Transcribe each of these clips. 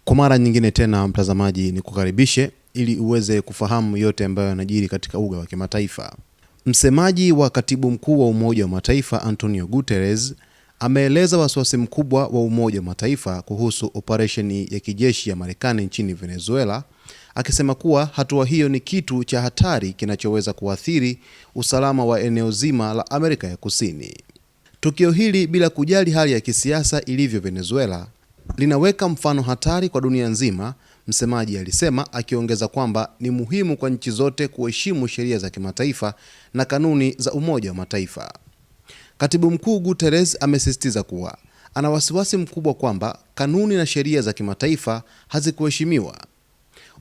Kwa mara nyingine tena mtazamaji, ni kukaribishe ili uweze kufahamu yote ambayo yanajiri katika uga wa kimataifa. Msemaji wa Katibu Mkuu wa Umoja wa Mataifa Antonio Guterres ameeleza wasiwasi mkubwa wa Umoja wa Mataifa kuhusu operesheni ya kijeshi ya Marekani nchini Venezuela, akisema kuwa hatua hiyo ni kitu cha hatari kinachoweza kuathiri usalama wa eneo zima la Amerika ya Kusini. Tukio hili, bila kujali hali ya kisiasa ilivyo Venezuela, linaweka mfano hatari kwa dunia nzima, msemaji alisema, akiongeza kwamba ni muhimu kwa nchi zote kuheshimu sheria za kimataifa na kanuni za Umoja wa Mataifa. Katibu Mkuu Guterres amesisitiza kuwa ana wasiwasi mkubwa kwamba kanuni na sheria za kimataifa hazikuheshimiwa.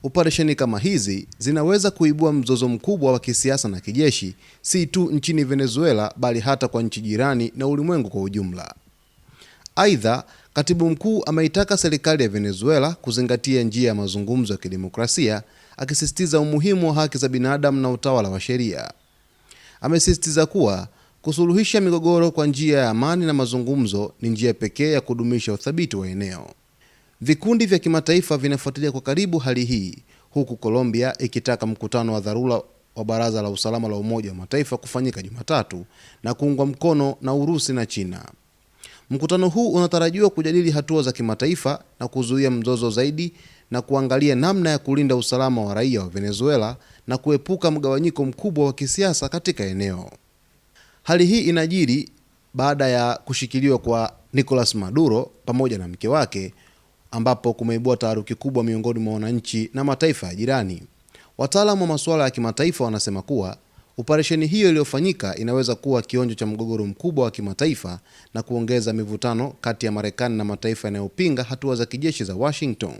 Operesheni kama hizi zinaweza kuibua mzozo mkubwa wa kisiasa na kijeshi, si tu nchini Venezuela bali hata kwa nchi jirani na ulimwengu kwa ujumla. Aidha, Katibu Mkuu ameitaka serikali ya Venezuela kuzingatia njia ya mazungumzo ya kidemokrasia, akisisitiza umuhimu wa haki za binadamu na utawala wa sheria. Amesisitiza kuwa kusuluhisha migogoro kwa njia ya amani na mazungumzo ni njia pekee ya kudumisha uthabiti wa eneo. Vikundi vya kimataifa vinafuatilia kwa karibu hali hii, huku Colombia ikitaka mkutano wa dharura wa Baraza la Usalama la Umoja wa Mataifa kufanyika Jumatatu na kuungwa mkono na Urusi na China. Mkutano huu unatarajiwa kujadili hatua za kimataifa na kuzuia mzozo zaidi na kuangalia namna ya kulinda usalama wa raia wa Venezuela na kuepuka mgawanyiko mkubwa wa kisiasa katika eneo. Hali hii inajiri baada ya kushikiliwa kwa Nicolas Maduro pamoja na mke wake, ambapo kumeibua taharuki kubwa miongoni mwa wananchi na mataifa ya jirani. Wataalamu wa masuala ya kimataifa wanasema kuwa operesheni hiyo iliyofanyika inaweza kuwa kionjo cha mgogoro mkubwa wa kimataifa na kuongeza mivutano kati ya Marekani na mataifa yanayopinga hatua za kijeshi za Washington.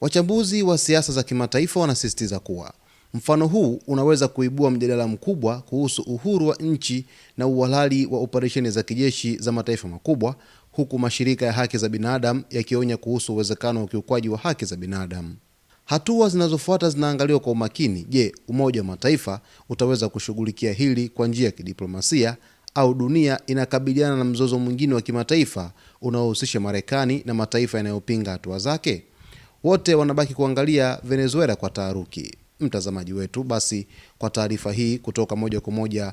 Wachambuzi wa siasa za kimataifa wanasisitiza kuwa mfano huu unaweza kuibua mjadala mkubwa kuhusu uhuru wa nchi na uhalali wa operesheni za kijeshi za mataifa makubwa, huku mashirika ya haki za binadamu yakionya kuhusu uwezekano wa ukiukwaji wa haki za binadamu. Hatua zinazofuata zinaangaliwa kwa umakini. Je, Umoja wa Mataifa utaweza kushughulikia hili kwa njia ya kidiplomasia, au dunia inakabiliana na mzozo mwingine wa kimataifa unaohusisha Marekani na mataifa yanayopinga hatua zake? Wote wanabaki kuangalia Venezuela kwa taharuki. Mtazamaji wetu, basi kwa taarifa hii kutoka moja kwa moja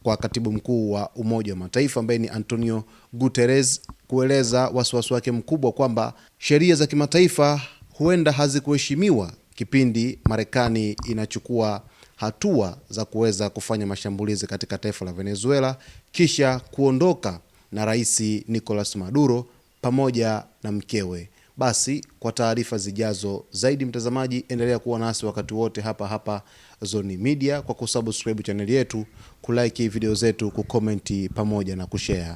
kwa Katibu Mkuu wa Umoja wa Mataifa ambaye ni Antonio Guterres, kueleza wasiwasi wake mkubwa kwamba sheria za kimataifa huenda hazikuheshimiwa kipindi Marekani inachukua hatua za kuweza kufanya mashambulizi katika taifa la Venezuela kisha kuondoka na Rais Nicolas Maduro pamoja na mkewe. Basi kwa taarifa zijazo zaidi, mtazamaji, endelea kuwa nasi wakati wote hapa Zone Media kwa kusubscribe channel yetu, kulike video zetu, kucomment pamoja na kushare.